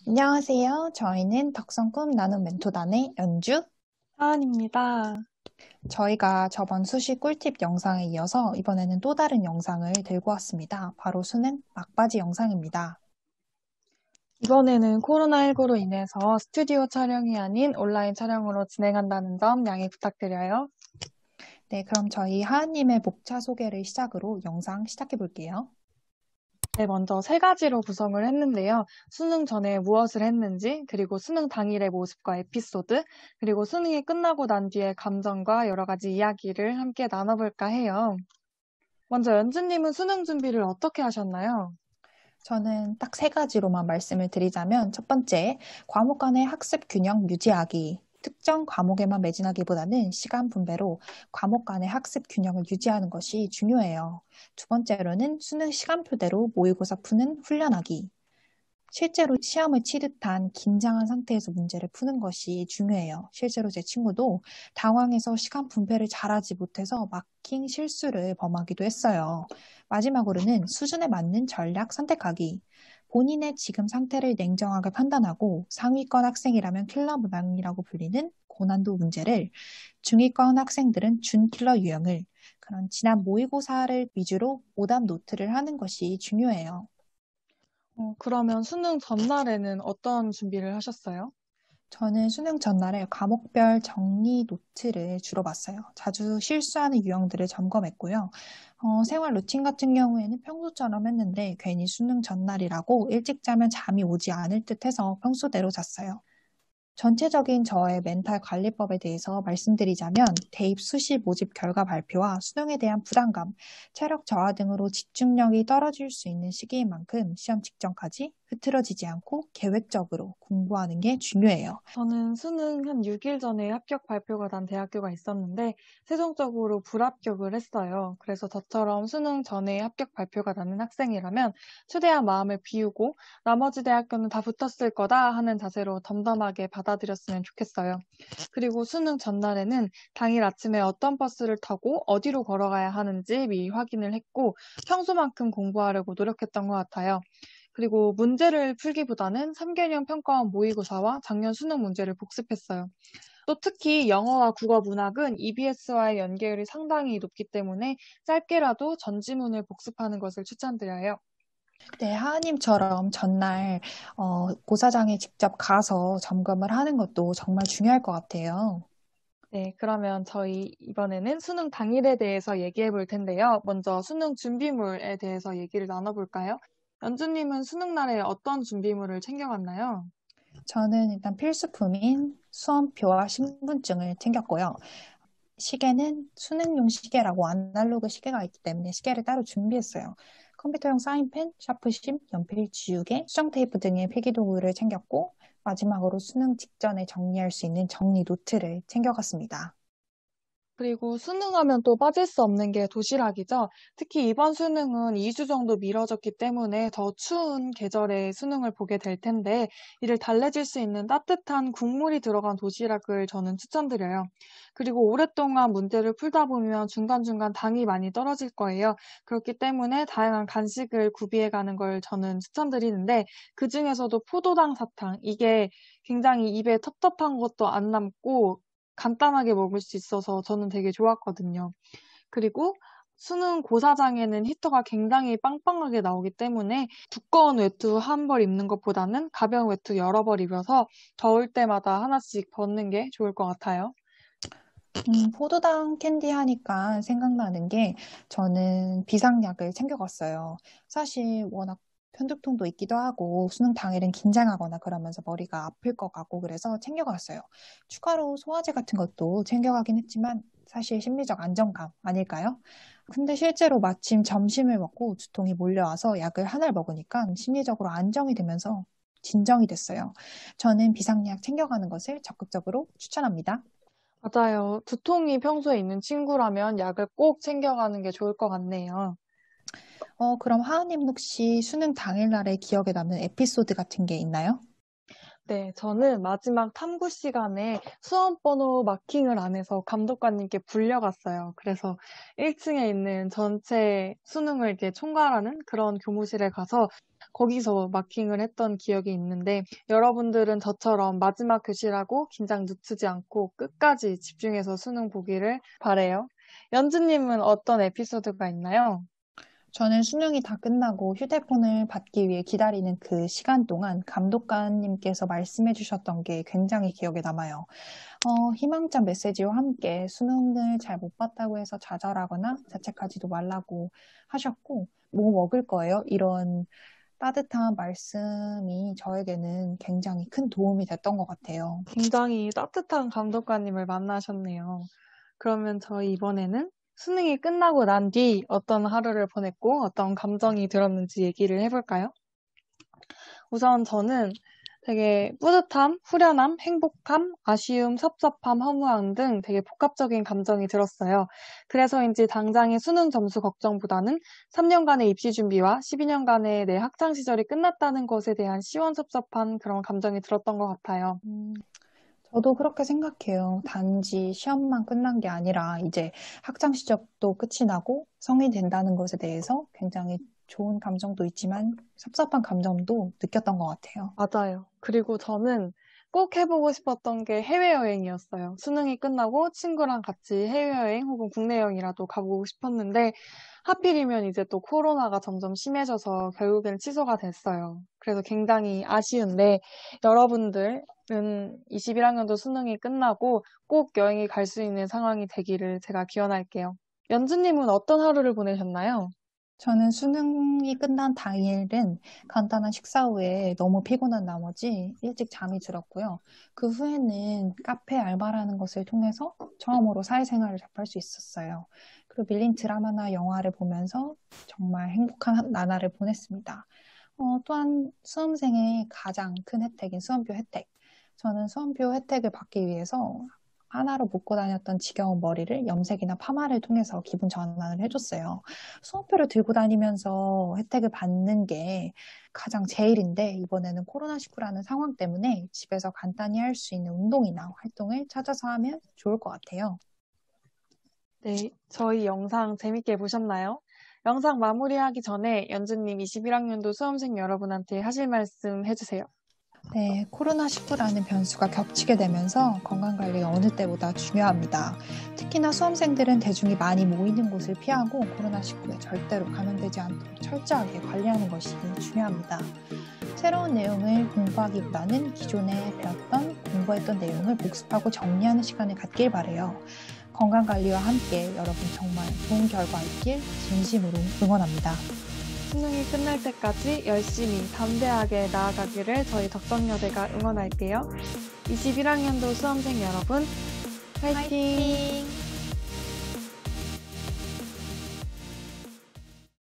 안녕하세요. 저희는 덕성 꿈 나눔 멘토단의 연주. 하은입니다. 저희가 저번 수시 꿀팁 영상에 이어서 이번에는 또 다른 영상을 들고 왔습니다. 바로 수능 막바지 영상입니다. 이번에는 코로나19로 인해서 스튜디오 촬영이 아닌 온라인 촬영으로 진행한다는 점 양해 부탁드려요. 네, 그럼 저희 하은님의 목차 소개를 시작으로 영상 시작해 볼게요. 네, 먼저 세 가지로 구성을 했는데요. 수능 전에 무엇을 했는지, 그리고 수능 당일의 모습과 에피소드, 그리고 수능이 끝나고 난 뒤의 감정과 여러 가지 이야기를 함께 나눠볼까 해요. 먼저 연주님은 수능 준비를 어떻게 하셨나요? 저는 딱 세 가지로만 말씀을 드리자면 첫 번째, 과목 간의 학습 균형 유지하기. 특정 과목에만 매진하기보다는 시간 분배로 과목 간의 학습 균형을 유지하는 것이 중요해요. 두 번째로는 수능 시간표대로 모의고사 푸는 훈련하기. 실제로 시험을 치듯한 긴장한 상태에서 문제를 푸는 것이 중요해요. 실제로 제 친구도 당황해서 시간 분배를 잘하지 못해서 마킹 실수를 범하기도 했어요. 마지막으로는 수준에 맞는 전략 선택하기. 본인의 지금 상태를 냉정하게 판단하고 상위권 학생이라면 킬러 문항이라고 불리는 고난도 문제를, 중위권 학생들은 준킬러 유형을, 그런 지난 모의고사를 위주로 오답 노트를 하는 것이 중요해요. 그러면 수능 전날에는 어떤 준비를 하셨어요? 저는 수능 전날에 과목별 정리 노트를 주로 봤어요. 자주 실수하는 유형들을 점검했고요. 생활 루틴 같은 경우에는 평소처럼 했는데 괜히 수능 전날이라고 일찍 자면 잠이 오지 않을 듯 해서 평소대로 잤어요. 전체적인 저의 멘탈 관리법에 대해서 말씀드리자면 대입 수시 모집 결과 발표와 수능에 대한 부담감, 체력 저하 등으로 집중력이 떨어질 수 있는 시기인 만큼 시험 직전까지 흐트러지지 않고 계획적으로 공부하는 게 중요해요. 저는 수능 한 6일 전에 합격 발표가 난 대학교가 있었는데, 최종적으로 불합격을 했어요. 그래서 저처럼 수능 전에 합격 발표가 나는 학생이라면, 최대한 마음을 비우고, 나머지 대학교는 다 붙었을 거다 하는 자세로 덤덤하게 받아들였으면 좋겠어요. 그리고 수능 전날에는 당일 아침에 어떤 버스를 타고 어디로 걸어가야 하는지 미리 확인을 했고, 평소만큼 공부하려고 노력했던 것 같아요. 그리고 문제를 풀기보다는 3개년 평가원 모의고사와 작년 수능 문제를 복습했어요. 또 특히 영어와 국어 문학은 EBS와의 연계율이 상당히 높기 때문에 짧게라도 전지문을 복습하는 것을 추천드려요. 네, 하하님처럼 전날 고사장에 직접 가서 점검을 하는 것도 정말 중요할 것 같아요. 네, 그러면 저희 이번에는 수능 당일에 대해서 얘기해 볼 텐데요. 먼저 수능 준비물에 대해서 얘기를 나눠볼까요? 연주님은 수능 날에 어떤 준비물을 챙겨갔나요? 저는 일단 필수품인 수험표와 신분증을 챙겼고요. 시계는 수능용 시계라고 아날로그 시계가 있기 때문에 시계를 따로 준비했어요. 컴퓨터용 사인펜, 샤프심, 연필, 지우개, 수정 테이프 등의 필기도구를 챙겼고, 마지막으로 수능 직전에 정리할 수 있는 정리 노트를 챙겨갔습니다. 그리고 수능하면 또 빠질 수 없는 게 도시락이죠. 특히 이번 수능은 2주 정도 미뤄졌기 때문에 더 추운 계절에 수능을 보게 될 텐데, 이를 달래줄 수 있는 따뜻한 국물이 들어간 도시락을 저는 추천드려요. 그리고 오랫동안 문제를 풀다 보면 중간중간 당이 많이 떨어질 거예요. 그렇기 때문에 다양한 간식을 구비해 가는 걸 저는 추천드리는데, 그 중에서도 포도당 사탕, 이게 굉장히 입에 텁텁한 것도 안 남고 간단하게 먹을 수 있어서 저는 되게 좋았거든요. 그리고 수능 고사장에는 히터가 굉장히 빵빵하게 나오기 때문에 두꺼운 외투 한 벌 입는 것보다는 가벼운 외투 여러 벌 입어서 더울 때마다 하나씩 벗는 게 좋을 것 같아요. 포도당 캔디 하니까 생각나는 게 저는 비상약을 챙겨갔어요. 사실 워낙 편두통도 있기도 하고 수능 당일은 긴장하거나 그러면서 머리가 아플 것 같고 그래서 챙겨갔어요. 추가로 소화제 같은 것도 챙겨가긴 했지만 사실 심리적 안정감 아닐까요? 근데 실제로 마침 점심을 먹고 두통이 몰려와서 약을 하나를 먹으니까 심리적으로 안정이 되면서 진정이 됐어요. 저는 비상약 챙겨가는 것을 적극적으로 추천합니다. 맞아요. 두통이 평소에 있는 친구라면 약을 꼭 챙겨가는 게 좋을 것 같네요. 그럼 하은님 혹시 수능 당일날에 기억에 남는 에피소드 같은 게 있나요? 네, 저는 마지막 탐구 시간에 수험번호 마킹을 안 해서 감독관님께 불려갔어요. 그래서 1층에 있는 전체 수능을 이렇게 총괄하는 그런 교무실에 가서 거기서 마킹을 했던 기억이 있는데 여러분들은 저처럼 마지막 교시라고 긴장 늦추지 않고 끝까지 집중해서 수능 보기를 바래요. 연주님은 어떤 에피소드가 있나요? 저는 수능이 다 끝나고 휴대폰을 받기 위해 기다리는 그 시간 동안 감독관님께서 말씀해 주셨던 게 굉장히 기억에 남아요. 희망찬 메시지와 함께 수능을 잘 못 봤다고 해서 좌절하거나 자책하지도 말라고 하셨고, 뭐 먹을 거예요? 이런 따뜻한 말씀이 저에게는 굉장히 큰 도움이 됐던 것 같아요. 굉장히 따뜻한 감독관님을 만나셨네요. 그러면 저희 이번에는 수능이 끝나고 난 뒤 어떤 하루를 보냈고 어떤 감정이 들었는지 얘기를 해볼까요? 우선 저는 되게 뿌듯함, 후련함, 행복함, 아쉬움, 섭섭함, 허무함 등 되게 복합적인 감정이 들었어요. 그래서인지 당장의 수능 점수 걱정보다는 3년간의 입시 준비와 12년간의 내 학창 시절이 끝났다는 것에 대한 시원섭섭한 그런 감정이 들었던 것 같아요. 저도 그렇게 생각해요. 단지 시험만 끝난 게 아니라 이제 학창 시절도 끝이 나고 성이 된다는 것에 대해서 굉장히 좋은 감정도 있지만 섭섭한 감정도 느꼈던 것 같아요. 맞아요. 그리고 저는 꼭 해보고 싶었던 게 해외여행이었어요. 수능이 끝나고 친구랑 같이 해외여행 혹은 국내 여행이라도 가보고 싶었는데 하필이면 이제 또 코로나가 점점 심해져서 결국엔 취소가 됐어요. 그래서 굉장히 아쉬운데 여러분들은 21학년도 수능이 끝나고 꼭 여행이 갈 수 있는 상황이 되기를 제가 기원할게요. 연주님은 어떤 하루를 보내셨나요? 저는 수능이 끝난 당일은 간단한 식사 후에 너무 피곤한 나머지 일찍 잠이 들었고요. 그 후에는 카페 알바라는 것을 통해서 처음으로 사회생활을 접할 수 있었어요. 그리고 밀린 드라마나 영화를 보면서 정말 행복한 나날을 보냈습니다. 또한 수험생의 가장 큰 혜택인 수험표 혜택. 저는 수험표 혜택을 받기 위해서 하나로 묶고 다녔던 지겨운 머리를 염색이나 파마를 통해서 기분 전환을 해줬어요. 수험표를 들고 다니면서 혜택을 받는 게 가장 제일인데 이번에는 코로나19라는 상황 때문에 집에서 간단히 할 수 있는 운동이나 활동을 찾아서 하면 좋을 것 같아요. 네, 저희 영상 재밌게 보셨나요? 영상 마무리하기 전에 연주님 21학년도 수험생 여러분한테 하실 말씀 해주세요. 네, 코로나19라는 변수가 겹치게 되면서 건강관리가 어느 때보다 중요합니다. 특히나 수험생들은 대중이 많이 모이는 곳을 피하고 코로나19에 절대로 감염되지 않도록 철저하게 관리하는 것이 중요합니다. 새로운 내용을 공부하기보다는 기존에 배웠던 공부했던 내용을 복습하고 정리하는 시간을 갖길 바래요. 건강관리와 함께 여러분 정말 좋은 결과 있길 진심으로 응원합니다. 수능이 끝날 때까지 열심히 담대하게 나아가기를 저희 덕성여대가 응원할게요. 21학년도 수험생 여러분, 화이팅!